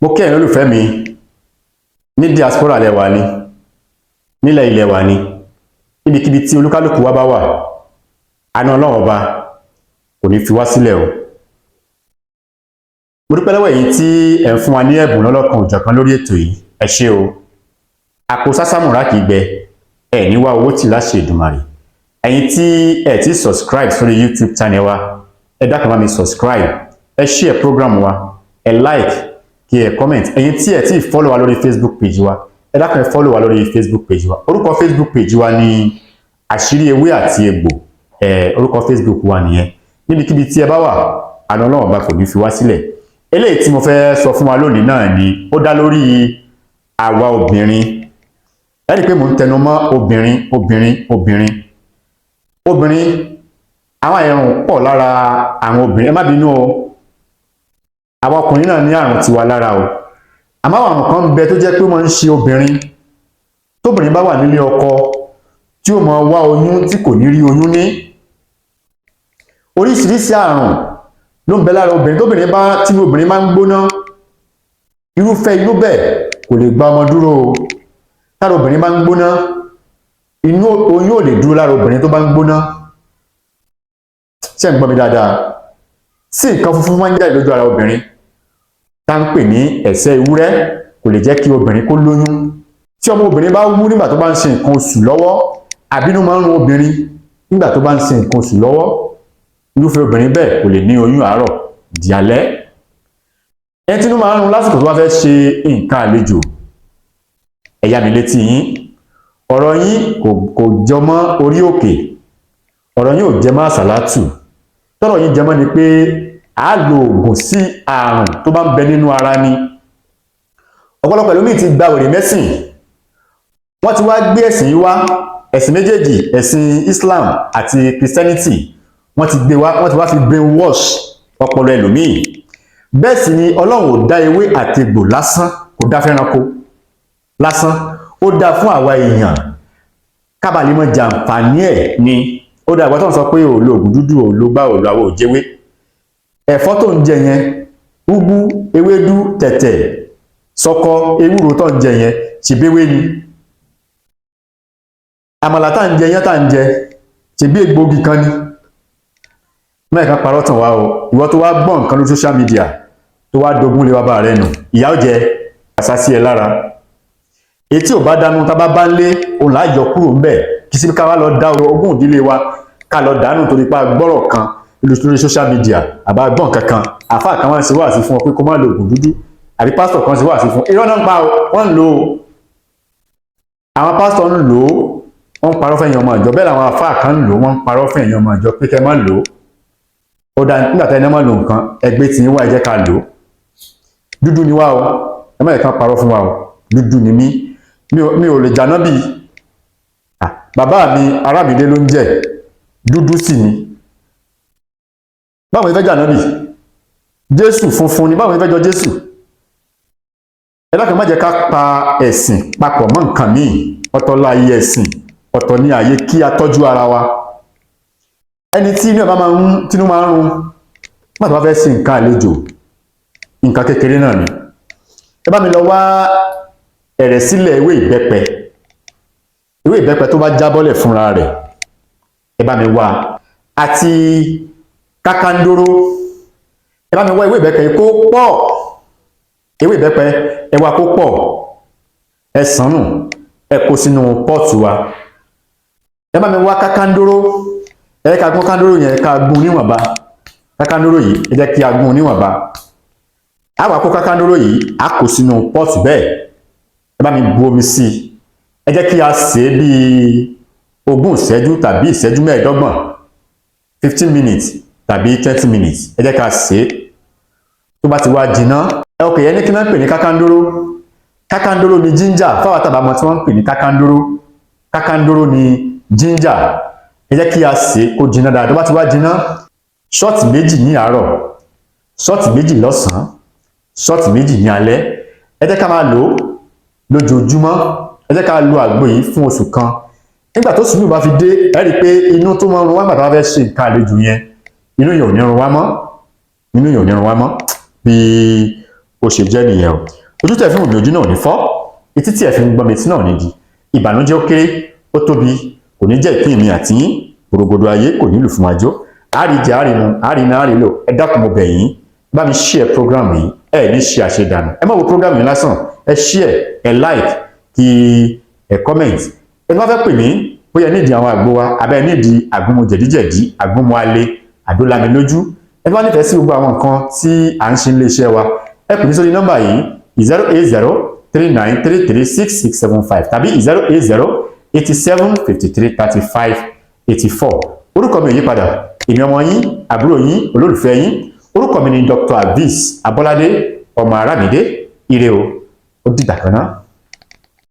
Mo kí ẹ̀yin olólùfẹ́ mi ní diaspora ilẹ̀ wa ni, nílẹ̀ ilẹ̀ wa ni, níbikíbi tí olúkálùkù wa bá wà, àánú Ọlọ́run ọba kò ní fi wá sílẹ̀ o. Mo dúpẹ́ lọ́wọ́ ẹ̀yin tí ẹ̀ ń fún wa ní ẹ̀bùn lọ́lọ́kan òjọ̀kan lórí ètò yìí, ẹ ṣé o. Àpò sásámùrà kì í gbẹ, ẹ̀ ní wá owó tì láṣẹ Èdùmàrè. Ẹ̀yin tí ẹ̀ ti subscribe sórí YouTube channel wa, ẹ dákun bá mi subscribe, ẹ share program wa, ẹ like, kí ẹ comment. Ẹ̀yin tí ẹ ti follow wa lórí Facebook page wa, ẹ dákun ẹ follow wa lórí Facebook page wa. Orúkọ Facebook page wa ni Àṣírí Ewé àti Egbò. Orúkọ Facebook wa nìyẹn. Níbikíbi tí ẹ bá wà, àánú Ọlọ́run ọba kò ní fi wá sílẹ̀. Eléyìí tí mo fẹ́ sọ fún wa lónìí náà ni ó dá lórí àwa obìnrin. Ẹ rí pé mo ń tẹnu mọ́ obìnrin. Àwọn àrùn pọ̀ lára àwọn obìnrin. Ẹ má bínú o. Àwọn ọkùnrin náà ní àrùn tiwa lára o. Àmọ́ àwọn àrùn kan ń bẹ tó jẹ́ pé wọ́n ń ṣe obìnrin. Tóbìnrin bá wà nílé ọkọ tí ó máa wá oyún tí kò ní rí oyún ní. Oríṣiríṣi àrùn ló ń bẹ lára obìnrin. Tí obìnrin máa ń gbóná, irúfẹ́ inú bẹ́ẹ̀ kò lè gba ọmọ dúró o. Tára obìnrin máa ń gbóná, oyún ò lè dúró lára obìnrin tó bá ń gbóná. Ṣé ń gbọ́ mi dáadáa? Sí nǹkan funfun máa ń jáde lójú ara obìnrin tá ń pè ní ẹ̀sẹ̀ ewúrẹ́ kò lè jẹ́ kí obìnrin kó lóyún. Tí ọmọ obìnrin bá wú nígbà tó bá ń ṣe nǹkan oṣù lọ́wọ́, àbínú máa ń run obìnrin nígbà tó bá ń ṣe nǹkan oṣù lọ́wọ́, irúfẹ́ obìnrin bẹ́ẹ̀ kò lè ní oyún àárọ̀ di alẹ́. Ẹni tí inú máa ń run lásìkò tó bá fẹ́ ṣe nǹkan àlejò, ẹ yá mi létí yín. Ọ̀rọ̀ yín kò jọ mọ́ orí òkè, ọ̀rọ̀ yín ò jẹ mọ́ àsàlátù. Tọ́rọ̀ yín jẹ mọ́ ni pé a lo oògùn sí àrùn tó bá ń bẹ nínú ara ni. Ọ̀pọ̀lọpọ̀ ẹlòmíì ti gba wèrè mẹ́sìn. Wọ́n ti wá gbé ẹ̀sìn yìí wá, ẹ̀sìn méjèèjì, ẹ̀sìn Islam àti Christianity, wọ́n ti wá fi brainwash ọpọlọ ẹlòmíì. Bẹ́ẹ̀ sì ni Ọlọ́run ò dá ewé àti egbò lásán, kò dá fẹ́ranko lásán, ó dá fún àwa èèyàn kábàlì mọ́ jàǹfààní ẹ̀ ni. Ó dá ìgbà tó ń sọ pé ò lo ògùn dúdú, ò lo gbá, ò lo àwọ̀ òjèwé. Ẹ̀fọ́ tó ń jẹ yẹn, úgú, ewédú, tẹ̀tẹ̀, ṣọkọ, ewúro tó ń jẹ yẹn, ṣèbéwé ni. Àmàlà tá ń jẹ, yẹn tá ń jẹ, ṣèbí egbògi kan ni. Mẹ́ẹ̀kan parọ́ tàn wá o. Ìwọ tó wá gbọ́ nǹkan lórí social media tó wá dogun lé bàbá rẹ nù, ìyà ó jẹ àṣà sí ẹ lára. Etí ò bá dánú tá bá ń lé, òun là yọ kúrò ńbẹ̀. Kì í sí ká wá lọ dá ogún ìdílé wa ká lọ dànù torí pé gbọ́rọ̀ kan lórí social media àbá gbọ́n kankan. Àfáà kan wá ń ṣe wáàsí fún ọ pé kó má lo ògùn dúdú, àbí pásítọ̀ kan ṣe wáàsí fún. Irọ́ náà ń pa o, wọ́n ń lò ó. Àwọn pásítọ̀ ń lò ó, wọ́n ń parọ́ fún ẹ̀yin ọmọ ìjọ. Bẹ́ẹ̀ làwọn àfáà kan ń lò ó, wọ́n ń parọ́ fún ẹ̀yin ọmọ ìjọ pé kẹ́ má lò ó. Ó dá nígbà tí ẹni máa lo nǹkan, ẹgbẹ́ tí yín wá ẹ jẹ́ ká lò ó. Dúdú ni wá o, ẹ má yẹ ká parọ́ fún wa o. Dúdú ni mí. Mi ò lè jàná bí bàbá mi Arábìdé ló ń jẹ́, dúdú sì ni. Báwo ni fẹ́ jàná bí? Jésù funfun ni, báwo ni fẹ́ jọ Jésù? Ẹ dákun má jẹ́ ká pa ẹ̀sìn papọ̀ mọ́ nǹkan míì. Ọ̀tọ̀ láyé ẹ̀sìn, ọ̀tọ̀ ní ayé kí a tọ́jú ara wa. Ẹni tí inú máa ń run má tó bá fẹ́ sí nǹkan àlejò, nǹkan kékeré náà ni. Ẹ bá mi lọ wá ẹ̀rẹ̀ sílẹ̀ ewé ìbẹ́pẹ. Ewé ìbẹ́pẹ tó bá jábọ́lẹ̀ fúnra rẹ̀, ẹ bá mi wá. Àti kákándóró, ẹ bá mi wá ewé ìbẹ́pẹ kó pọ̀. Ewé ìbẹ́pẹ ẹ wá kó pọ̀. Ẹ sànù, ẹ kó sínú pọ́ọ̀tù wa. Ẹ bá mi wá kákándóró. Ẹ ká gún kándóró yẹn, ká gún níwọ̀nba. Kákándóró yìí ẹ jẹ́ kí a gún níwọ̀nba. A wá kó kákándóró yìí, a kó sínú pọ́ọ̀tù bẹ́ẹ̀. Ẹ bá mi bu omi sí i. Ẹ jẹ́ kí a sè é bí 20 ìṣẹ́jú tàbí ìṣẹ́jú 25, 15 minutes tàbí 20 minutes. Ẹ jẹ́ ká sè é. Tó bá ti wá jiná, okay, ẹni kí náà pè ní kákándóró. Kákándóró ni ginger. Fáwọn tàbámọ̀ tí wọ́n ń pè ní kákándóró. Kákándóró ni ginger. Ẹ jẹ́ kí a sè é kó jiná dáadáa. Tó bá ti wá jiná, ṣọ́ọ̀tì méjì ní àárọ̀, ṣọ́ọ̀tì méjì lọ́sàn-án, ṣọ́ọ̀tì méjì ní alẹ́. Ẹ jẹ́ ká máa lò ó lójoojúmọ́. Ẹ jẹ́ ká lo àgbo yìí fún oṣù kan. Nígbà tó sùúrù bá fi dé, ẹ rí i pé inú tó máa ń run wá nígbà tó bá fẹ́ ṣe nǹkan àlejò yẹn, inú yẹn ò ní run wá mọ́. Bí ó ṣe jẹ́ nìyẹn o ojú tẹ̀ fi ń wò mí ojú náà ò ní fọ́ etí tí ẹ̀ fi ń gbọ́ mi etí náà ò ní di ìbànújẹ́ ó kéré ó tóbi kò ní jẹ́ ìpín mi àti yín gbòrògbòdò ayé kò nílù fún wájú àríjẹ àrìnà àrìnà àrìlò ẹ dákun mo bẹ̀ yín bá mi share program yìí ẹ ní ṣe àṣedànù ẹ má wo program yìí lásán ẹ share ẹ like kí ẹ comment ẹ má fẹ́ pè mí bóyá nídìí àwọn àgbo wa abẹ́ nídìí àgúnmu jẹ̀díjẹ̀dí àgúnmu alẹ́ àdólami lójú ẹ bá nífẹ̀ẹ́ sí gbogbo àwọn nǹkan tí à ń ṣe nílé iṣẹ́ wa ẹ pè mí sórí nọ́mbà yìí 08039336675 tàbí 08087533584 orúkọ mi ò yí padà èmi ọmọ yín àbúrò yín olólùfẹ́ yín orúkọ mi ni Dr. Aviz Abolade ọmọ Aramide ire o ó dìgbà kan náà.